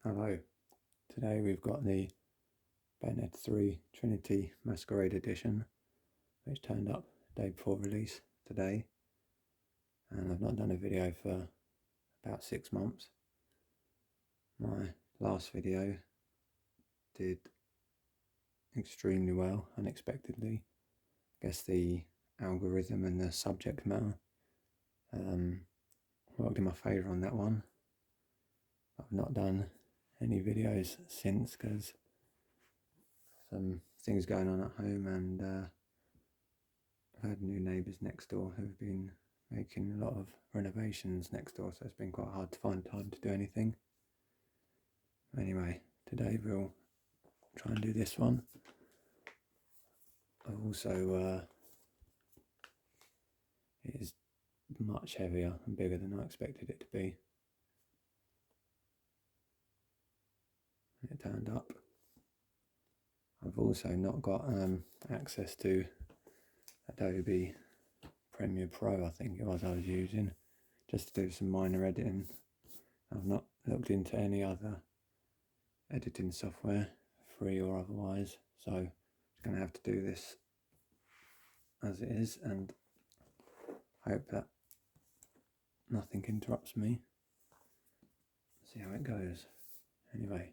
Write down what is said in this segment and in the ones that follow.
Hello, today we've got the Bayonetta 3 Trinity Masquerade edition, which turned up the day before release today, and I've not done a video for about 6 months. My last video did extremely well, unexpectedly. I guess the algorithm and the subject matter worked in my favour on that one. I've not done any videos since because some things going on at home, and I've had new neighbours next door who've been making a lot of renovations next door, so it's been quite hard to find time to do anything. Anyway, today we'll try and do this one. I've also it is much heavier and bigger than I expected it to be. It turned up. I've also not got access to Adobe Premiere Pro, I think it was I was using, just to do some minor editing. I've not looked into any other editing software, free or otherwise, so I'm just going to have to do this as it is and hope that nothing interrupts me. See how it goes. Anyway,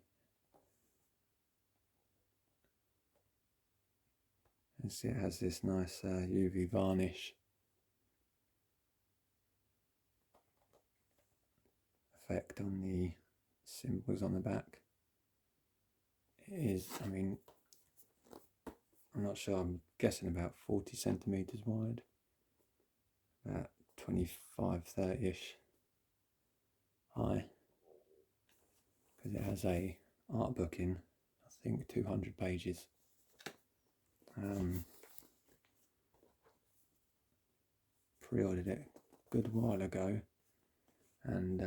you see it has this nice UV varnish effect on the symbols on the back. It is, I'm not sure, I'm guessing about 40 centimetres wide, about 25-30ish high, because it has a art book in, I think 200 pages. Pre-ordered it a good while ago, and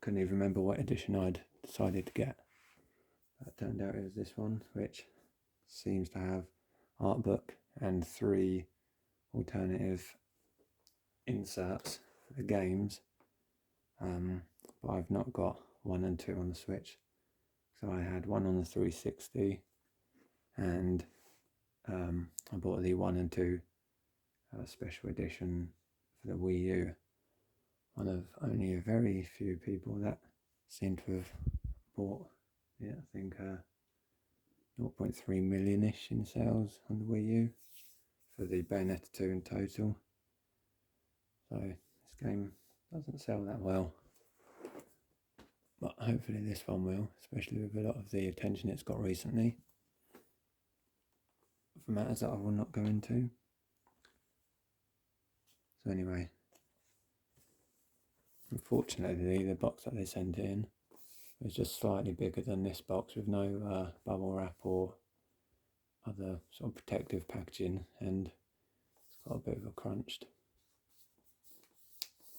couldn't even remember what edition I'd decided to get. But it turned out it was this one, which seems to have art book and 3 alternative inserts for the games, but I've not got 1 and 2 on the Switch. So I had 1 on the 360, and I bought the 1 and 2 special edition for the Wii U. One of only a very few people that seem to have bought it. I think 0.3 million-ish in sales on the Wii U for the Bayonetta 2 in total. So this game doesn't sell that well, but hopefully this one will, especially with a lot of the attention it's got recently, for matters that I will not go into. So anyway, unfortunately the box that they sent in was just slightly bigger than this box, with no bubble wrap or other sort of protective packaging, and it's got a bit of a crunched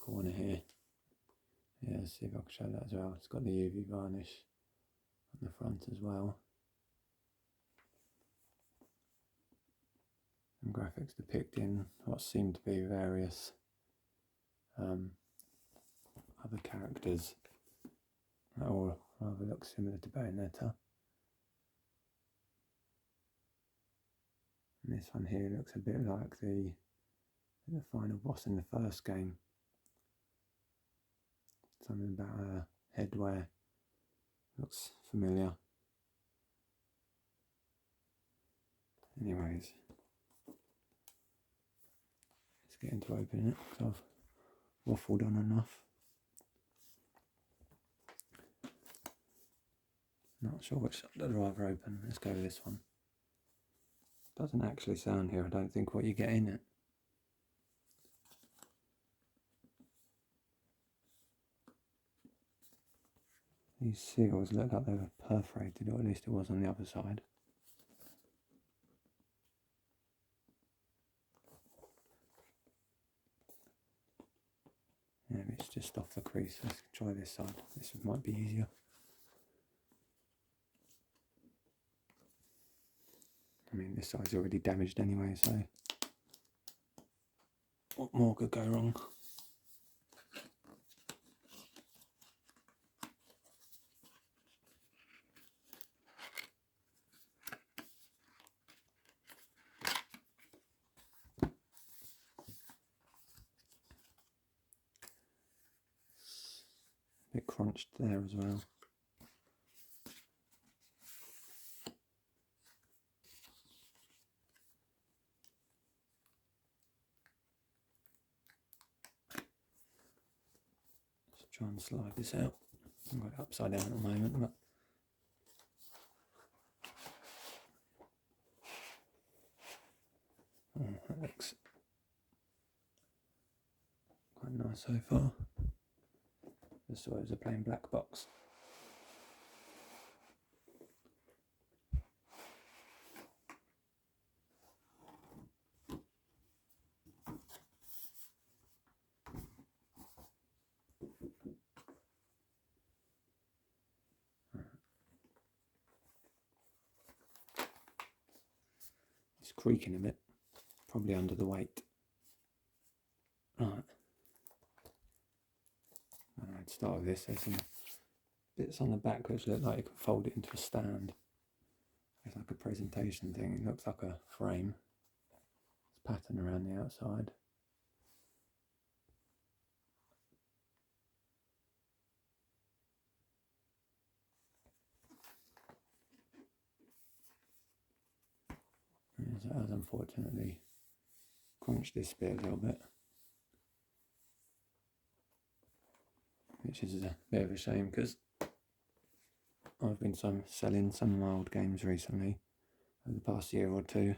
corner here. Yeah, let's see if I can show that as well. It's got the UV varnish on the front as well. Some graphics depicting what seem to be various other characters that all rather look similar to Bayonetta. And this one here looks a bit like the final boss in the first game. Something about her headwear looks familiar. Anyways, let's get into opening it, because I've waffled on enough. Not sure which I'd rather open. Let's go with this one. Doesn't actually sound here, I don't think, what you get in it. These seals look like they were perforated, or at least it was on the other side. Yeah, it's just off the crease. Let's try this side. This might be easier. This side's already damaged anyway, so what more could go wrong? A bit crunched there as well. Let's try and slide this out. I've got it upside down at the moment, but that looks quite nice so far. Just thought it was a plain black box. It's creaking a bit, probably under the weight. Right. I'd start with this. There's some bits on the back which look like you can fold it into a stand. It's like a presentation thing. It looks like a frame. There's pattern around the outside. So it has unfortunately crunched this bit a little bit, which is a bit of a shame because I've been selling some of my old games recently over the past year or two,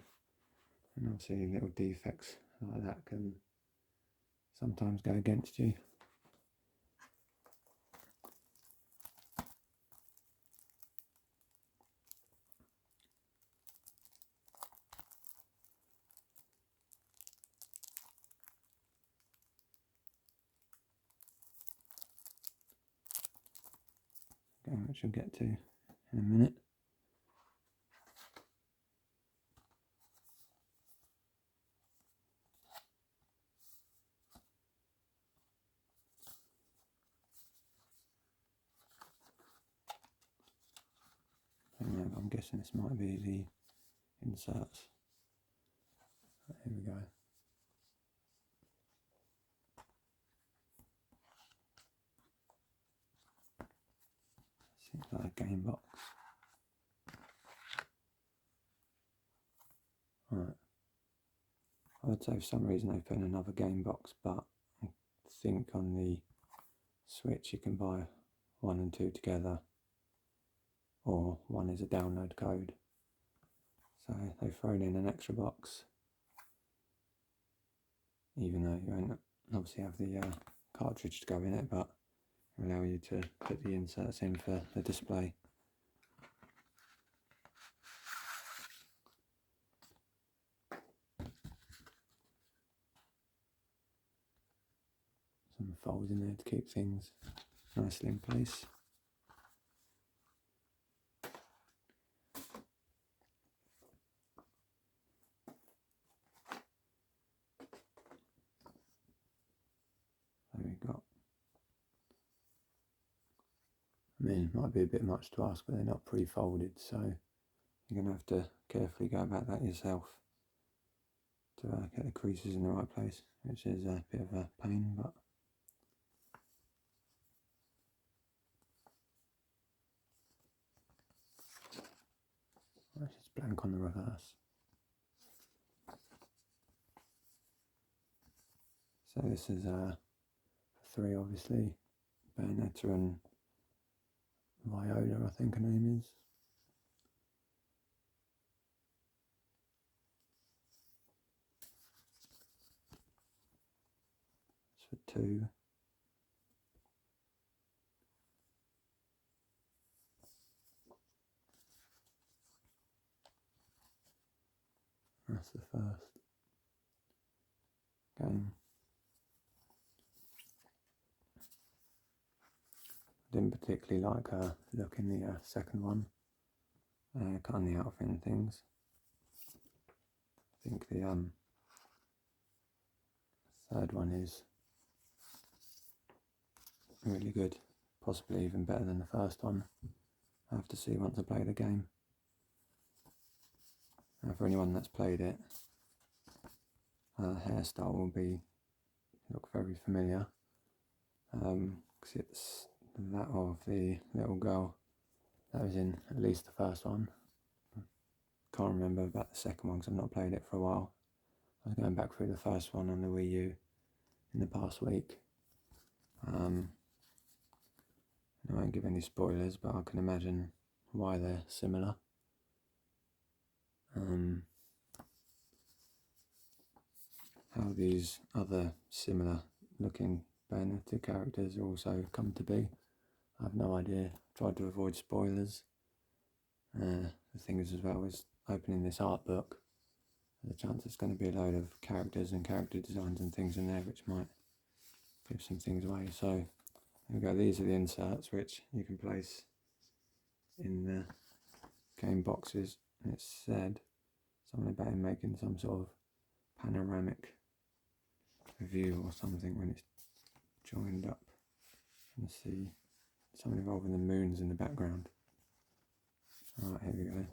and obviously little defects like that can sometimes go against you. Which we'll get to in a minute. I'm guessing this might be the inserts. Here we go. Seems like a game box. Right. I would say for some reason they put in another game box, but I think on the Switch you can buy 1 and 2 together, or one is a download code. So they've thrown in an extra box, even though you won't obviously have the cartridge to go in it, but allow you to put the inserts in for the display. Some folds in there to keep things nicely in place. There we go. I mean, it might be a bit much to ask, but they're not pre-folded, so you're going to have to carefully go about that yourself to get the creases in the right place, which is a bit of a pain, but it's just blank on the reverse. So this is 3, obviously, Bayonetta and Viola, I think her name is. It's for 2. That's the first game. Didn't particularly like her look in the second one, cutting the outfit and things. I think the third one is really good, possibly even better than the first one. I have to see once I play the game. For anyone that's played it, hairstyle will look very familiar, because it's that of the little girl that was in at least the first one. Can't remember about the second one because I've not played it for a while. I was going back through the first one on the Wii U in the past week. I won't give any spoilers, but I can imagine why they're similar. How these other similar looking Bayonetta characters also come to be, I have no idea. Tried to avoid spoilers. The thing is as well is opening this art book, there's a chance there's going to be a load of characters and character designs and things in there which might give some things away. So there we go, these are the inserts which you can place in the game boxes, and it said something about him making some sort of panoramic view or something when it's joined up. You can see something involving the moons in the background. Alright, here we go.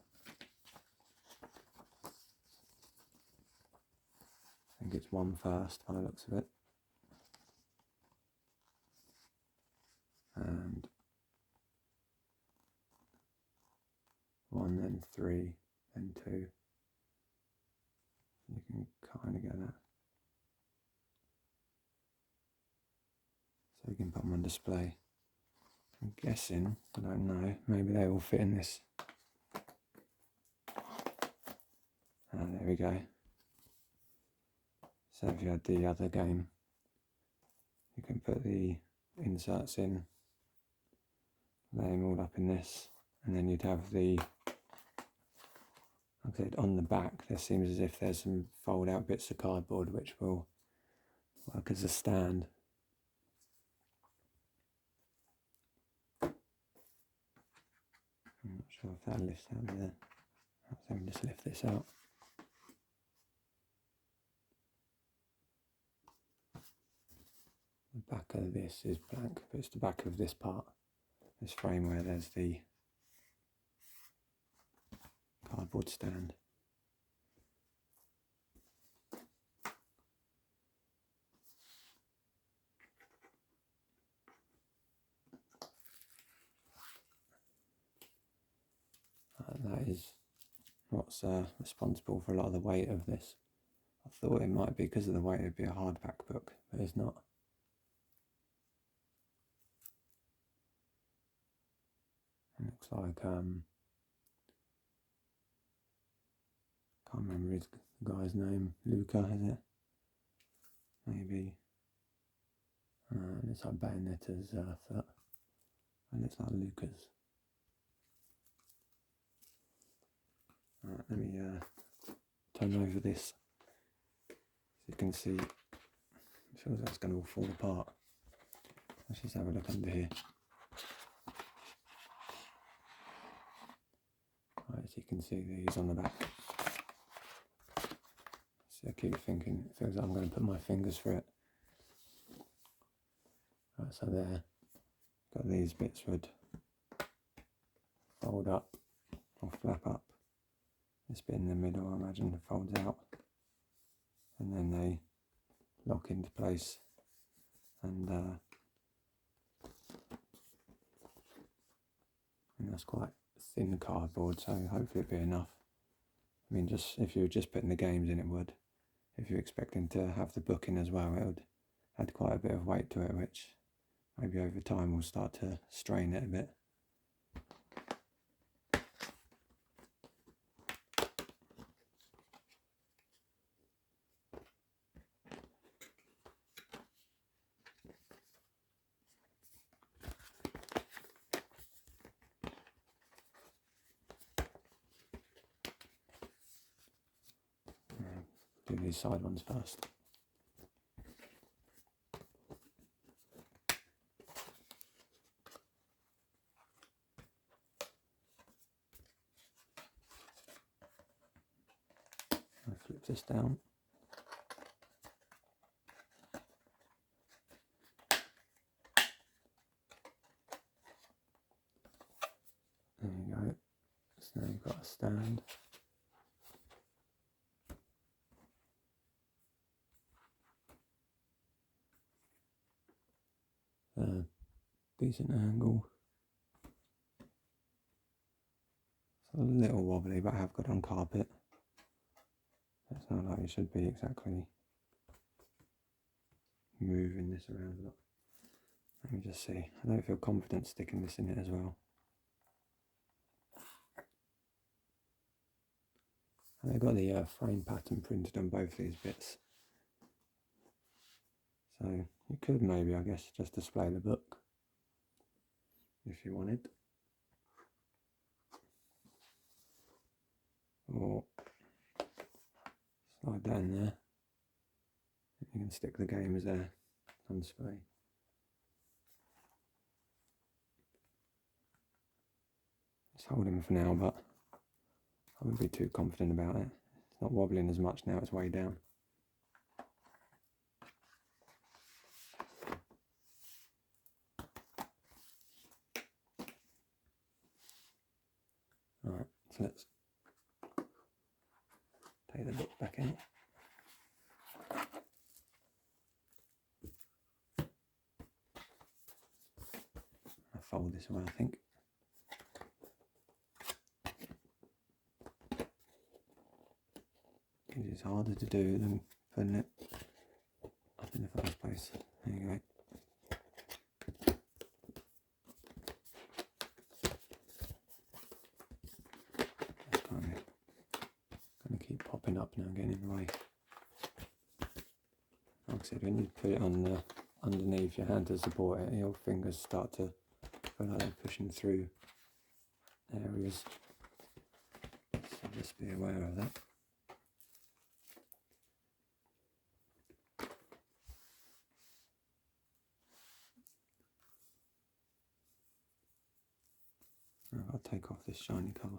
I think it's one first by the looks of it. And 1, then 3, then 2. You can kind of get that. So you can put them on display. I'm guessing, I don't know, maybe they all fit in this. There we go. So if you had the other game, you can put the inserts in, lay them all up in this, and then you'd have the, like I said, on the back there seems as if there's some fold out bits of cardboard which will work as a stand. I'm not sure if that lifts out there. Let me just lift this out. The back of this is blank, but it's the back of this part, this frame where there's the cardboard stand. That is what's responsible for a lot of the weight of this. I thought it might be because of the weight it would be a hardback book, but it's not. It looks like, can't remember the guy's name, Luca, is it? Maybe. It's like Bayonetta's foot, and it's like Luca's. Alright, let me turn over this so you can see. It feels like it's going to all fall apart. Let's just have a look under here. Right, so you can see these on the back. So I keep thinking, it feels like I'm going to put my fingers through it. Right, so there, got these bits would fold up or flap up. This bit in the middle, I imagine, folds out, and then they lock into place, and that's quite thin cardboard, so hopefully it'll be enough. I mean, just if you were just putting the games in, it would. If you're expecting to have the book in as well, it would add quite a bit of weight to it, which maybe over time will start to strain it a bit. Do these side ones first. I flip this down. There you go. So now you've got a stand. decent angle. It's a little wobbly, but I have got it on carpet. It's not like it should be exactly moving this around a lot. Let me just see. I don't feel confident sticking this in it as well. I've got the frame pattern printed on both these bits. So you could maybe, I guess, just display the book if you wanted. Or slide that in there. You can stick the games there on display. Just hold him for now, but I wouldn't be too confident about it. It's not wobbling as much now, it's way down. Alright, so let's take the book back in. I'll fold this away, I think. It's harder to do than putting it up in the first place. There you go. It's kind of keep popping up now, getting in the way. Like I said, when you put it on the underneath your hand to support it, your fingers start to feel like they're pushing through areas. So just be aware of that. I'll take off this shiny cover.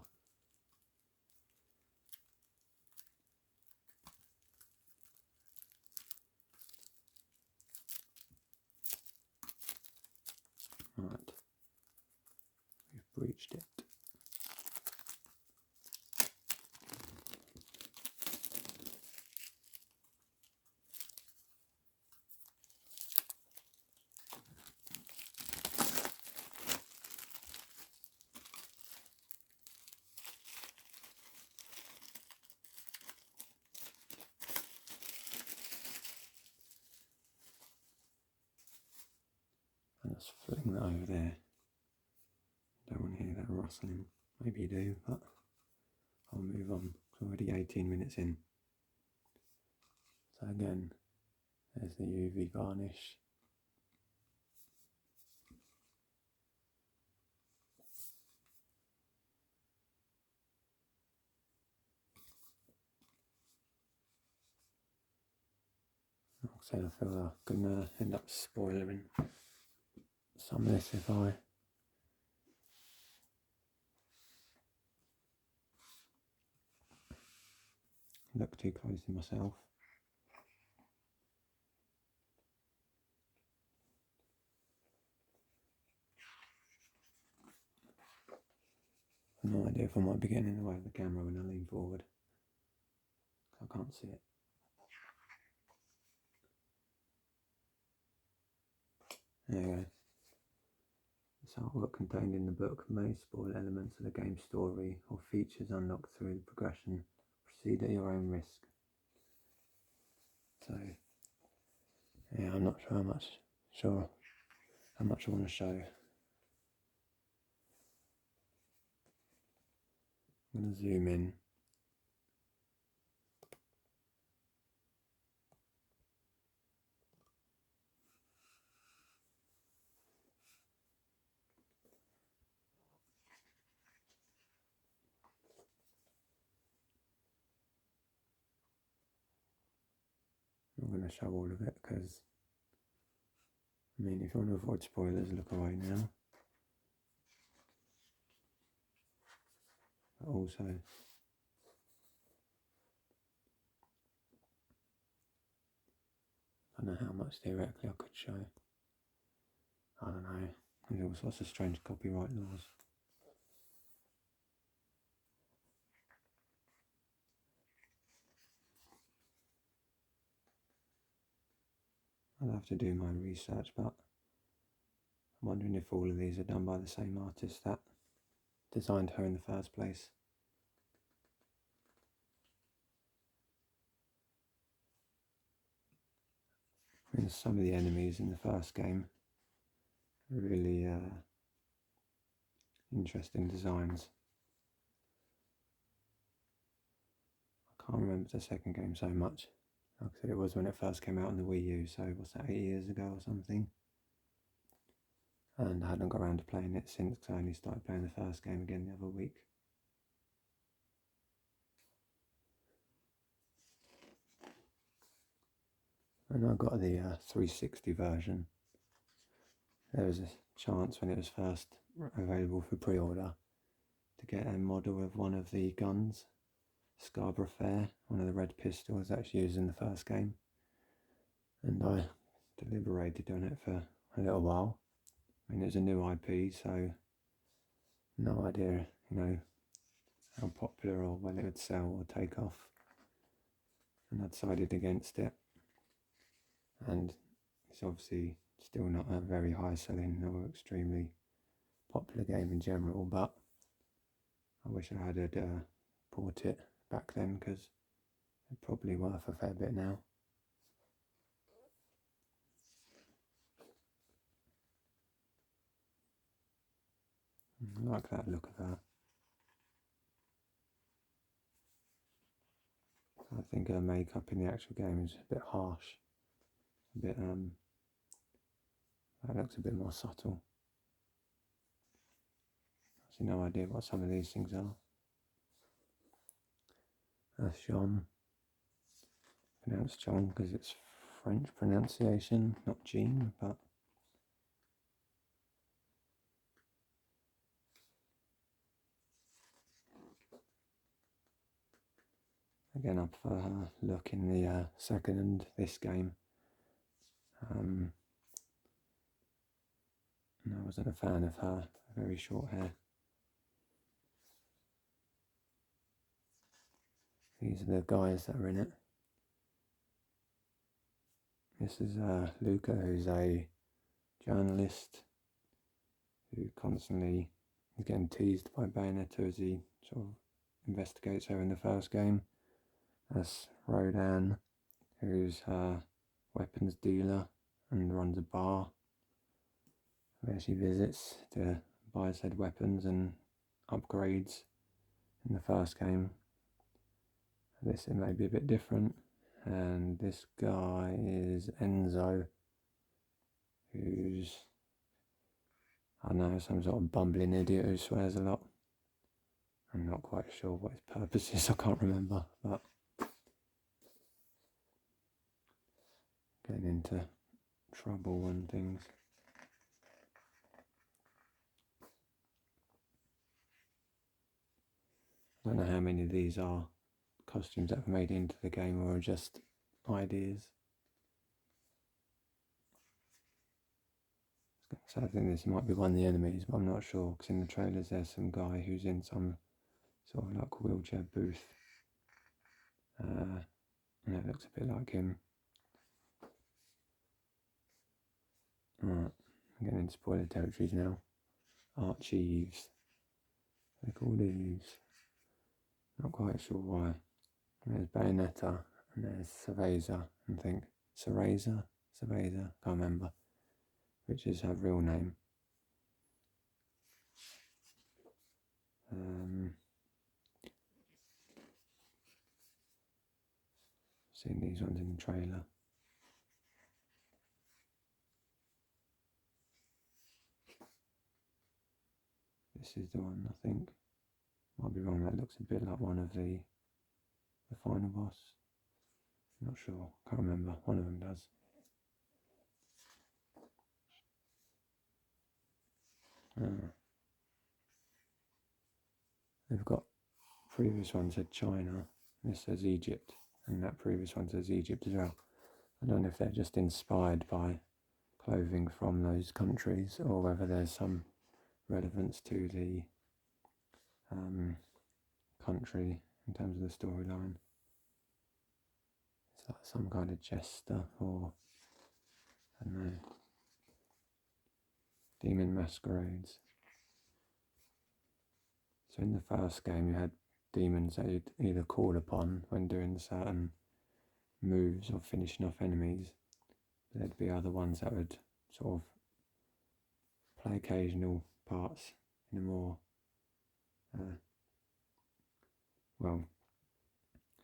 Right, we've breached it. And just fling that over there. Don't want to hear that rustling. Maybe you do, but I'll move on. It's already 18 minutes in. So again, there's the UV varnish. Like I said, I feel I'm going to end up spoiling some of this if I look too closely myself. No idea if I might be getting in the way of the camera when I lean forward. I can't see it. There you go. This artwork contained in the book may spoil elements of the game's story or features unlocked through the progression. Proceed at your own risk. So, yeah, I'm not sure how much I want to show. I'm going to zoom in. I'm going to show all of it because, I mean, if you want to avoid spoilers, look away now. But also, I don't know how much theoretically I could show. I don't know. There's all sorts of strange copyright laws. I'll have to do my research, but I'm wondering if all of these are done by the same artist that designed her in the first place. And some of the enemies in the first game are really interesting designs. I can't remember the second game so much. Like I said, it was when it first came out on the Wii U, so what's that, 8 years ago or something? And I hadn't got around to playing it since, because I only started playing the first game again the other week. And I got the 360 version. There was a chance when it was first available for pre-order to get a model of one of the guns, Scarborough Fair, one of the red pistols that's used in the first game. And I deliberated on it for a little while. I mean, it was a new IP, so no idea, how popular or when it would sell or take off. And I decided against it. And it's obviously still not a very high selling or extremely popular game in general, but I wish I had bought it back then, because it's probably worth a fair bit now. I like that look of her. I think her makeup in the actual game is a bit harsh. A bit, that looks a bit more subtle. I see no idea what some of these things are. Jean. Pronounced John because it's French pronunciation, not Jean, but again, I prefer her look in the second and this game. I wasn't a fan of her very short hair. These are the guys that are in it. This is Luca, who's a journalist who constantly is getting teased by Bayonetta as he sort of investigates her in the first game. That's Rodan, who's a weapons dealer and runs a bar where she visits to buy said weapons and upgrades in the first game. This it may be a bit different. And this guy is Enzo, who's, I don't know, some sort of bumbling idiot who swears a lot. I'm not quite sure what his purpose is, I can't remember, but getting into trouble and things. I don't know how many of these are costumes that were made into the game or just ideas. So I think this might be one of the enemies, but I'm not sure, because in the trailers there's some guy who's in some sort of like wheelchair booth. And it looks a bit like him. Alright, I'm getting into spoiler territories now. Archives. They're called Eves. Not quite sure why. There's Bayonetta and there's Cerveza, I think. Cerveza? Can't remember. Which is her real name. Seen these ones in the trailer. This is the one, I think. Might be wrong, that looks a bit like one of the final boss. Not sure, can't remember, one of them does. They've got, previous one said China, this says Egypt, and that previous one says Egypt as well. I don't know if they're just inspired by clothing from those countries or whether there's some relevance to the country in terms of the storyline. It's like some kind of jester or, I don't know, Demon Masquerades. So in the first game you had demons that you'd either call upon when doing certain moves or finishing off enemies. There'd be other ones that would sort of play occasional parts in a more,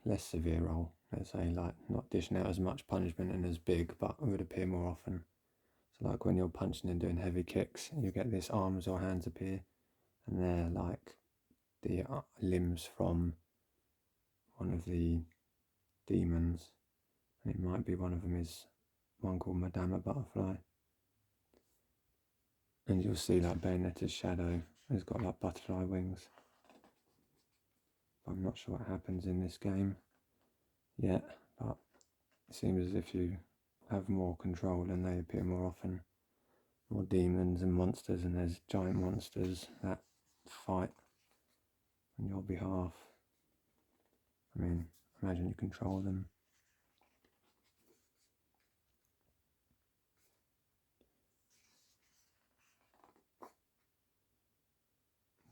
less severe role. Let's say, like, not dishing out as much punishment and as big, but would appear more often. So like when you're punching and doing heavy kicks, you get this arms or hands appear, and they're like the limbs from one of the demons. And it might be one of them is one called Madama Butterfly. And you'll see like Bayonetta's shadow has got like butterfly wings. I'm not sure what happens in this game yet, but it seems as if you have more control and they appear more often. More demons and monsters, and there's giant monsters that fight on your behalf. I mean, imagine you control them.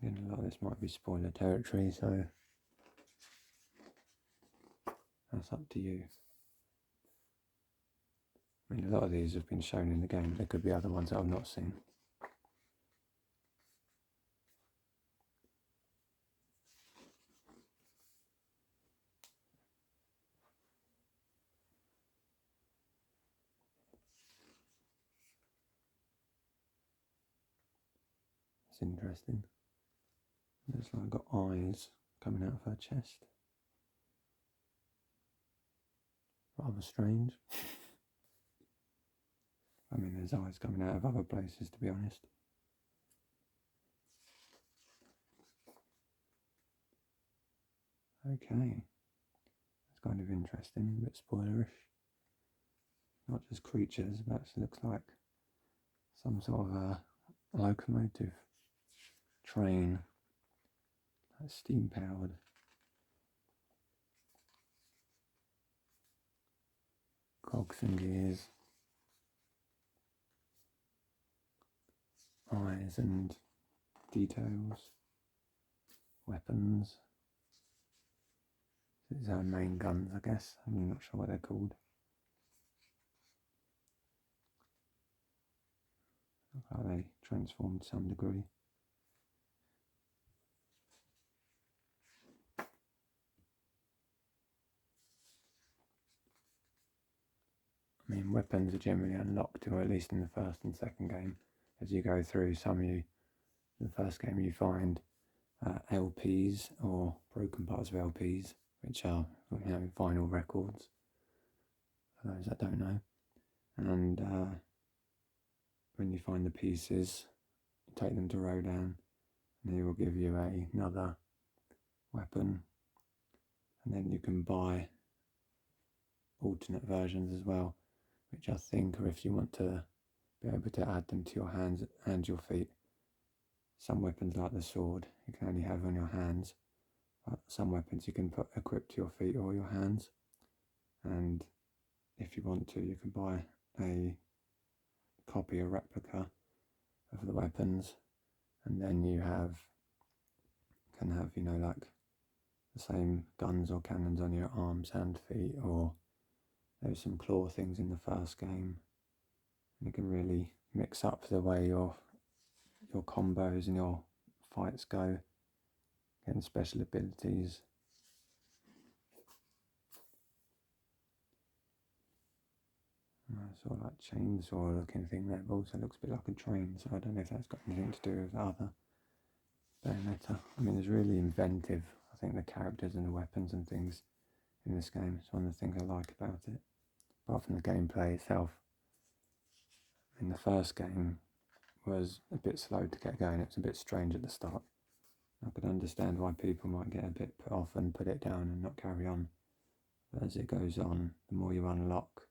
Again, a lot of this might be spoiler territory, so that's up to you. I mean, a lot of these have been shown in the game. There could be other ones that I've not seen. It's interesting. Looks like I've got eyes coming out of her chest. Rather strange. I mean, there's eyes coming out of other places, to be honest. Okay. That's kind of interesting, a bit spoilerish. Not just creatures, but it looks like some sort of a locomotive train, like steam powered. Cogs and gears, eyes and details, weapons. These are main guns, I guess. I'm not sure what they're called. Look like they transformed to some degree. I mean, weapons are generally unlocked, or at least in the first and second game. As you go through, in the first game you find LPs or broken parts of LPs, which are vinyl records, for those that don't know. And when you find the pieces, you take them to Rodan, and he will give you another weapon, and then you can buy alternate versions as well, which I think are if you want to be able to add them to your hands and your feet. Some weapons like the sword you can only have on your hands, but some weapons you can equip to your feet or your hands, and if you want to you can buy a copy, a replica of the weapons, and then you can have like the same guns or cannons on your arms and feet, or there's some claw things in the first game. You can really mix up the way your combos and your fights go, getting special abilities. Sort of like chainsaw looking thing there, but also looks a bit like a train, so I don't know if that's got anything to do with the other Bayonetta. I mean, it's really inventive. I think the characters and the weapons and things in this game is one of the things I like about it, apart from the gameplay itself. In the first game was a bit slow to get going. It was a bit strange at the start. I could understand why people might get a bit put off and put it down and not carry on. But as it goes on, the more you unlock,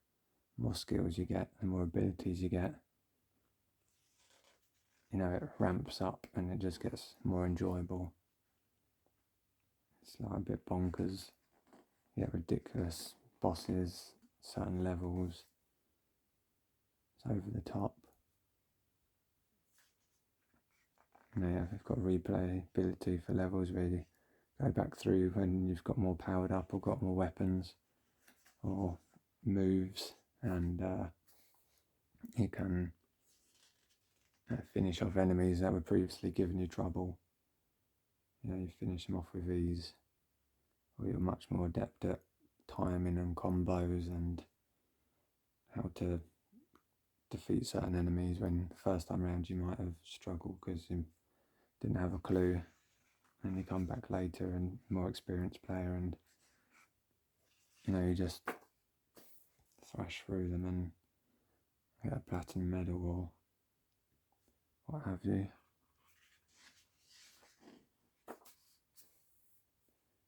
the more skills you get, the more abilities you get, it ramps up and it just gets more enjoyable. It's like a bit bonkers. You get ridiculous bosses, certain levels. It's over the top. You know, you've got replayability for levels where you go back through when you've got more powered up or got more weapons or moves, and you can finish off enemies that were previously giving you trouble. You know, you finish them off with ease, or you're much more adept at timing and combos and how to defeat certain enemies when the first time around you might have struggled because you didn't have a clue, and you come back later and more experienced player, and you know, you just thrash through them and get a platinum medal or what have you.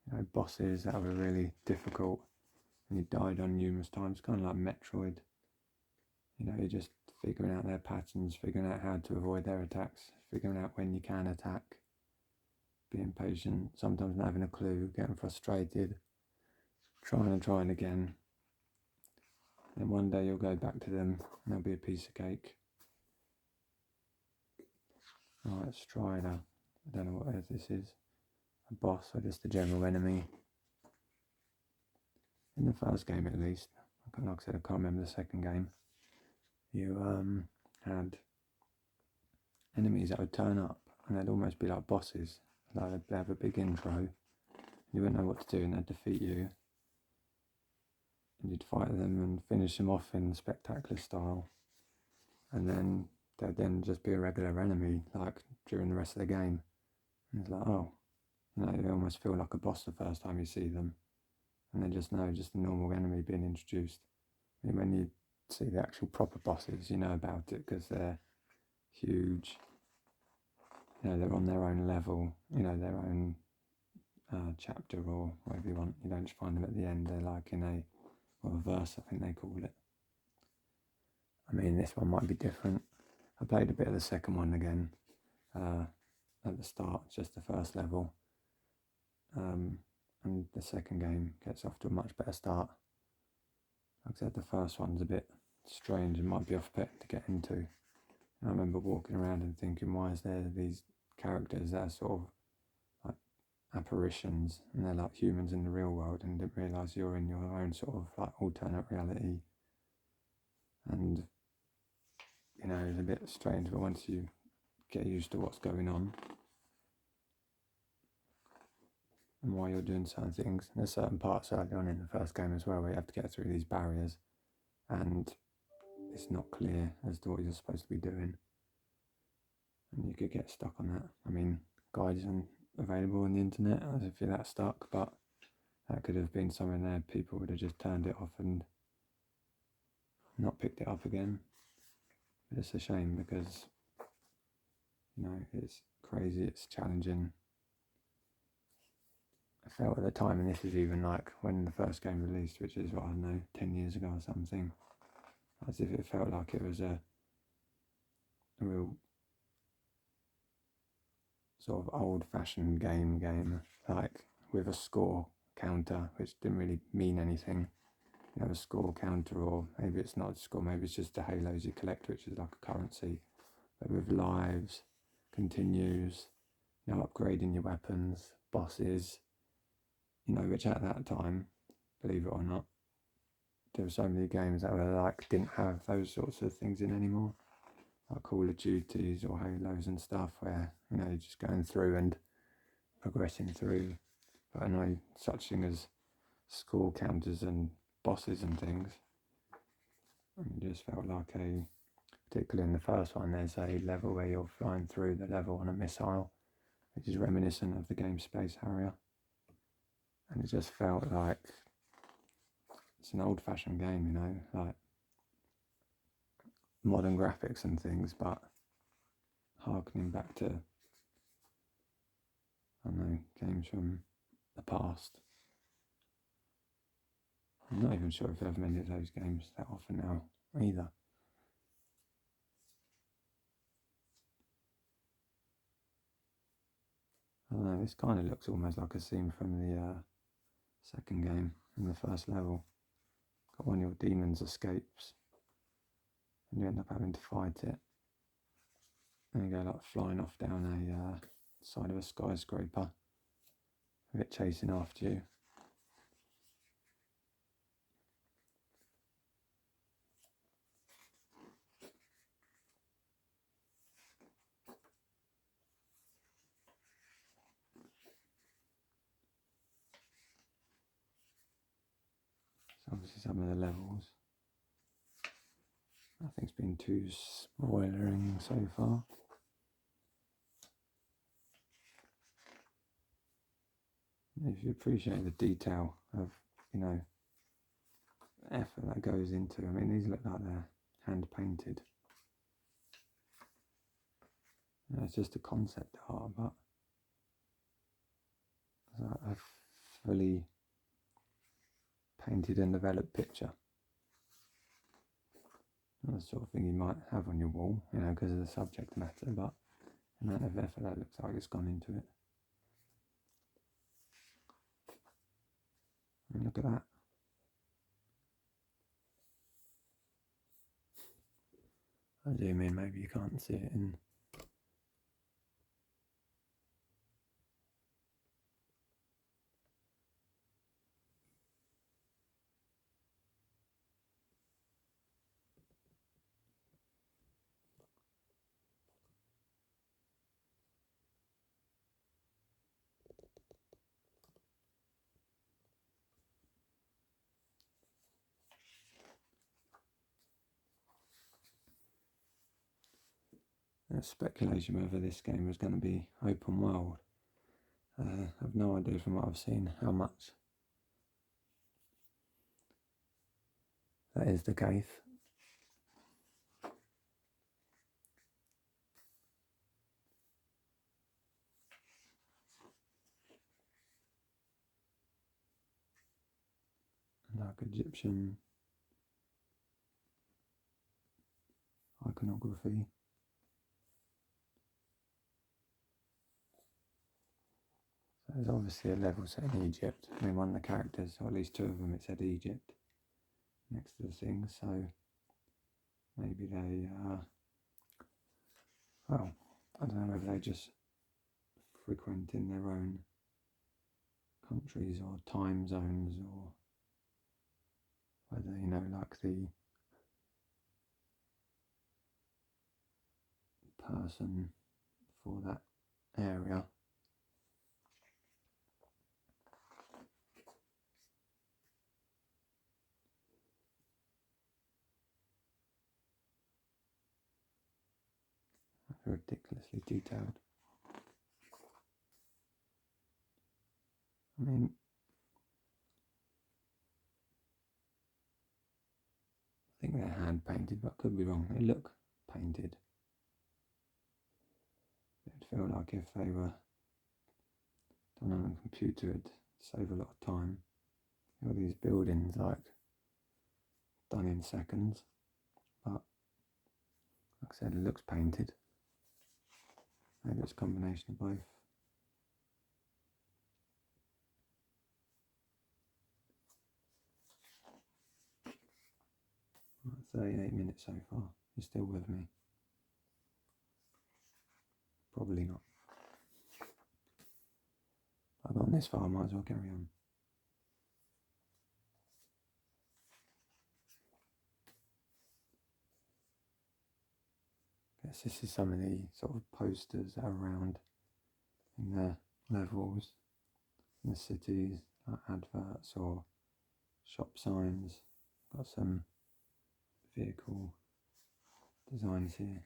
You know, bosses that were really difficult and you died on numerous times, kind of like Metroid. You know, you're just figuring out their patterns, figuring out how to avoid their attacks, figuring out when you can attack, being patient, sometimes not having a clue, getting frustrated, trying again. Then one day you'll go back to them and they'll be a piece of cake. Alright, Strider. I don't know what this is. A boss or just a general enemy. In the first game at least, like I said, I can't remember the second game, you had enemies that would turn up and they'd almost be like bosses. Like they'd have a big intro, you wouldn't know what to do and they'd defeat you. And you'd fight them and finish them off in spectacular style. And then they'd then just be a regular enemy, like during the rest of the game. And it's like, oh, you know, you almost feel like a boss the first time you see them. And then just know, just a normal enemy being introduced. I mean, when you see the actual proper bosses, you know about it because they're huge. You know, they're on their own level, you know, their own chapter or whatever you want. You don't just find them at the end, they're like in a verse, I think they call it. I mean, this one might be different. I played a bit of the second one again at the start, just the first level. And the second game gets off to a much better start. Like I said, the first one's a bit strange and might be off-putting to get into. And I remember walking around and thinking, why is there these characters that are sort of like apparitions and they're like humans in the real world, and didn't realise you're in your own sort of like alternate reality. And you know, it's a bit strange, but once you get used to what's going on and why you're doing certain things, there's certain parts early on in the first game as well where you have to get through these barriers and it's not clear as to what you're supposed to be doing, and you could get stuck on that. I mean, guides are available on the internet as if you're that stuck, but that could have been something there people would have just turned it off and not picked it up again. But it's a shame because, you know, it's crazy, it's challenging. I felt at the time, and this is even like when the first game released, which is, what, I don't know, 10 years ago or something, as if it felt like it was a real sort of old-fashioned game, like with a score counter, which didn't really mean anything. You have a score counter, or maybe it's not a score, maybe it's just the halos you collect, which is like a currency, but with lives, continues, you know, upgrading your weapons, bosses, you know, which at that time, believe it or not, there were so many games that were like, didn't have those sorts of things in anymore, like Call of Duties or Halos and stuff, where, you know, you're just going through and progressing through. But I know such thing as score counters and bosses and things. And it just felt like particularly in the first one, there's a level where you're flying through the level on a missile, which is reminiscent of the game Space Harrier. And it just felt like it's an old-fashioned game, you know, like modern graphics and things, but harkening back to, I don't know, games from the past. I'm not even sure if there are many of those games that often now either. I don't know, this kind of looks almost like a scene from the second game in the first level. Got one of your demons escapes and you end up having to fight it. And you go like flying off down a side of a skyscraper, with it chasing after you. So obviously some of the levels. Nothing's been too spoilering so far. If you appreciate the detail of, you know, effort that goes into, I mean, these look like they're hand painted. You know, it's just a concept art, but a fully painted and developed picture. Not the sort of thing you might have on your wall, you know, because of the subject matter, but the amount of effort that looks like it's gone into it. I mean, look at that. I zoom in, maybe you can't see it in. There's speculation whether this game was going to be open world. I have no idea from what I've seen how much that is the case. Like Egyptian iconography. So there's obviously a level set in Egypt. I mean, one of the characters, or at least two of them, it said Egypt next to the thing, so maybe they, well, I don't know whether they just frequenting their own countries or time zones, or whether, you know, like the person for that area ridiculously detailed. I mean, I think they're hand painted, but could be wrong. They look painted. It'd feel like if they were done on a computer, it'd save a lot of time. All these buildings like done in seconds, but like I said, it looks painted. Maybe it's a combination of both. Right, 38 minutes so far. You're still with me? Probably not. I've gone this far, I might as well carry on. I guess this is some of the sort of posters that are around in the levels, in the cities, like adverts or shop signs. Got some vehicle designs here.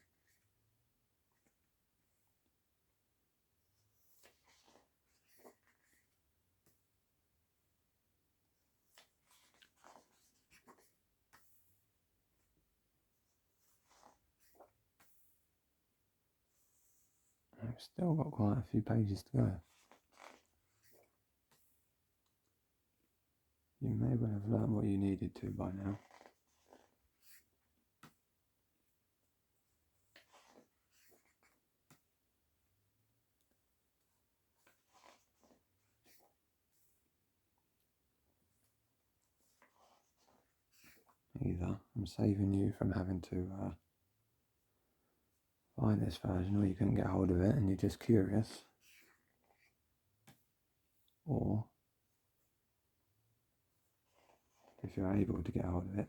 I've still got quite a few pages to go. You may well have learned what you needed to by now. Either I'm saving you from having to buy this version, or you couldn't get hold of it and you're just curious, or if you're able to get hold of it,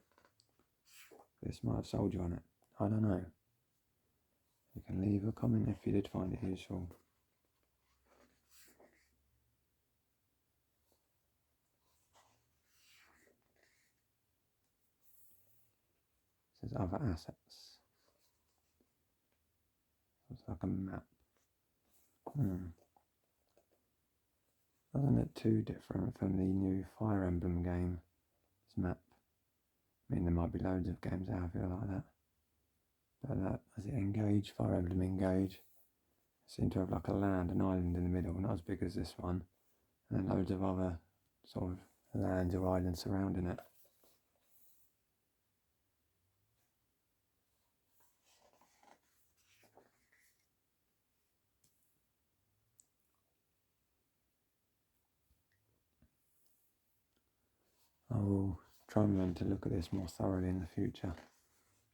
this might have sold you on it. I don't know. You can leave a comment if you did find it useful. It says other assets. It's like a map. Doesn't look too different from the new Fire Emblem game. This map. I mean, there might be loads of games out here like that. But that, as it Engage, Fire Emblem Engage, seem to have like a land, an island in the middle, not as big as this one, and then loads of other sort of lands or islands surrounding it. I will try and learn to look at this more thoroughly in the future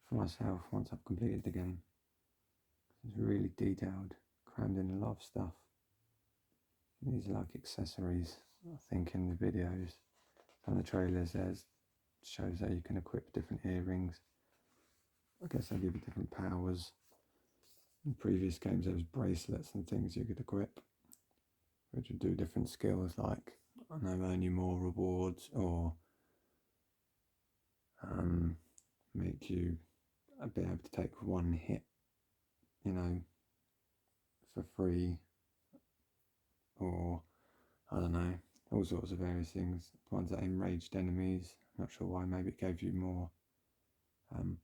for myself once I've completed the game. It's really detailed, crammed in a lot of stuff. These are like accessories, I think, in the videos. On the trailers there's shows that you can equip different earrings. I guess they give you different powers. In previous games there was bracelets and things you could equip, which would do different skills, like, I don't know, earn you more rewards, or make you be able to take one hit, you know, for free, or I don't know, all sorts of various things. Ones that enraged enemies, I'm not sure why, maybe it gave you more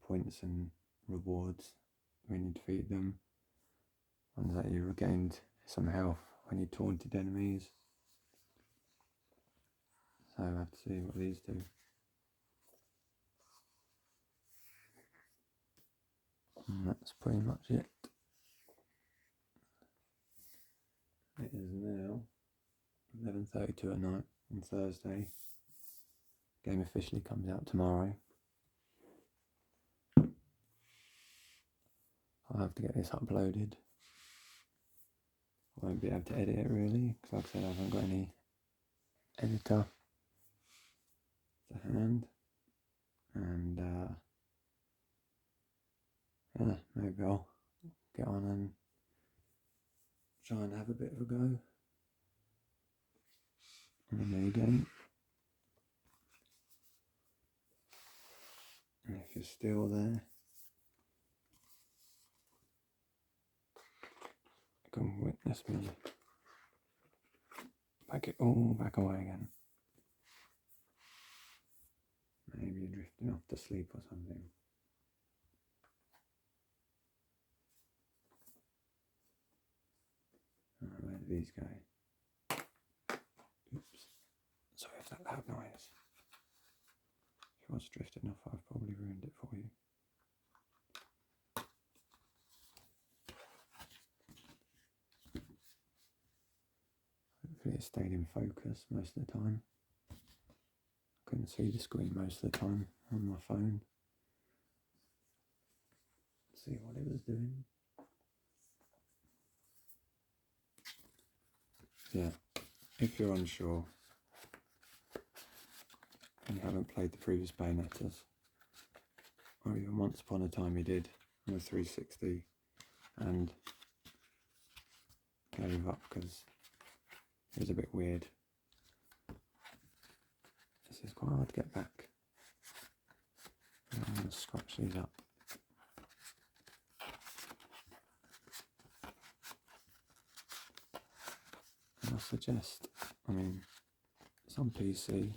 points and rewards when you defeat them. Ones that you regained some health when you taunted enemies. So I have to see what these do. And that's pretty much it. It is now 11:32 at night on Thursday. Game officially comes out tomorrow. I'll have to get this uploaded. I won't be able to edit it really, because like I said, I haven't got any editor to hand. And yeah, maybe I'll get on and try and have a bit of a go on the new game. And if you're still there, you can witness me pack it all back away again. Maybe you're drifting off to sleep or something. Where do these go? Oops. Sorry if that loud noise. If it was drifting off, I've probably ruined it for you. Hopefully it stayed in focus most of the time. I couldn't see the screen most of the time on my phone. See what it was doing. Yeah, if you're unsure and you haven't played the previous Bayonettas, or even once upon a time you did on the 360 and gave up because it was a bit weird, this is quite hard to get back. I'm going to scratch these up. And I suggest, I mean, it's on PC,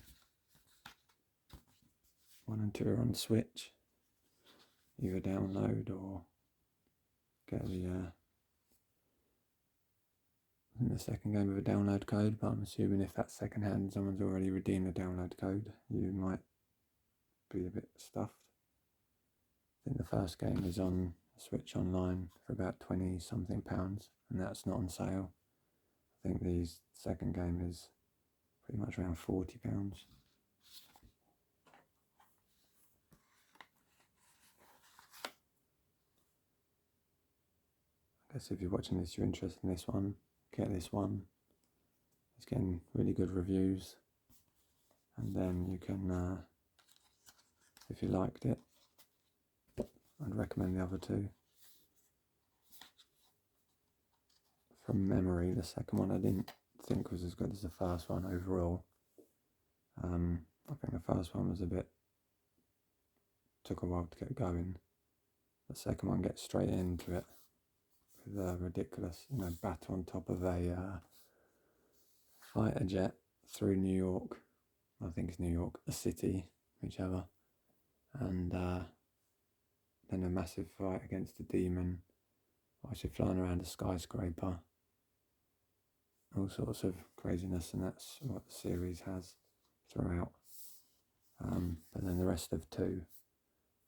1 and 2 are on Switch. Either download or get the second game with a download code, but I'm assuming if that's second hand, someone's already redeemed the download code, you might be a bit stuffed. I think the first game is on Switch Online for about 20 something pounds, and that's not on sale. I think the second game is pretty much around £40. guess if you're watching this, you're interested in this one, get this one. It's getting really good reviews. And then you can, if you liked it, I'd recommend the other two. From memory, the second one I didn't think was as good as the first one overall. I think the first one was took a while to get going. The second one gets straight into it with a ridiculous, battle on top of a fighter jet through New York. I think it's New York, a city, whichever. And then a massive fight against a demon whilst you're flying around a skyscraper. All sorts of craziness, and that's what the series has throughout. But then the rest of 2,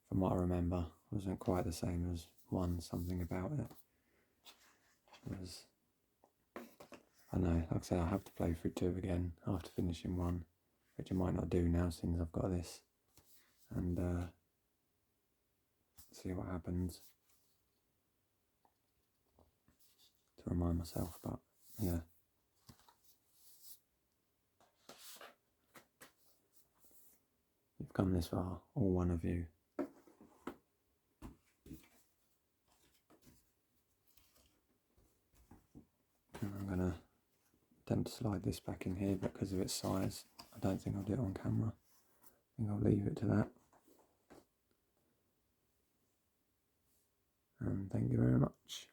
from what I remember, wasn't quite the same as 1. Something about it was, I don't know, like I said, I'll have to play through 2 again after finishing 1, which I might not do now since I've got this, and see what happens to remind myself. But yeah, you've come this far, all one of you. And I'm going to attempt to slide this back in here, but because of its size, I don't think I'll do it on camera. I think I'll leave it to that. And thank you very much.